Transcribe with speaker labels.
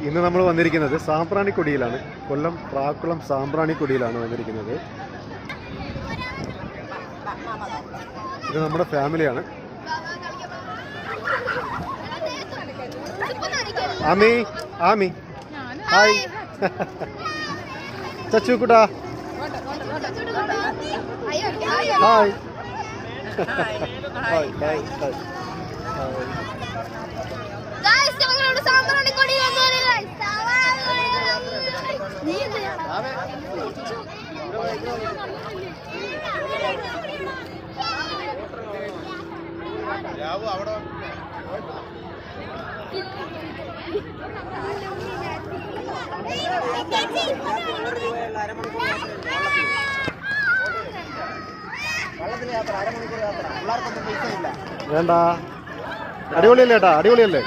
Speaker 1: ഇന്ന് നമ്മൾ വന്നിരിക്കുന്നത് സാമ്പ്രാണിക്കൊടിയിലാണ്. കൊല്ലം പ്രാക്കുളം സാമ്പ്രാണിക്കൊടിയിലാണ് വന്നിരിക്കുന്നത്. ഇത് നമ്മുടെ ഫാമിലിയാണ്. ആമി ആമി ഹായ് ചച്ചുക്കുട്ടാ ഹായ് ഹായ് ഹായ് ഹായ് വേണ്ട, അടിപൊളിയല്ലേ ഏട്ടാ, അടിപൊളിയല്ലേ?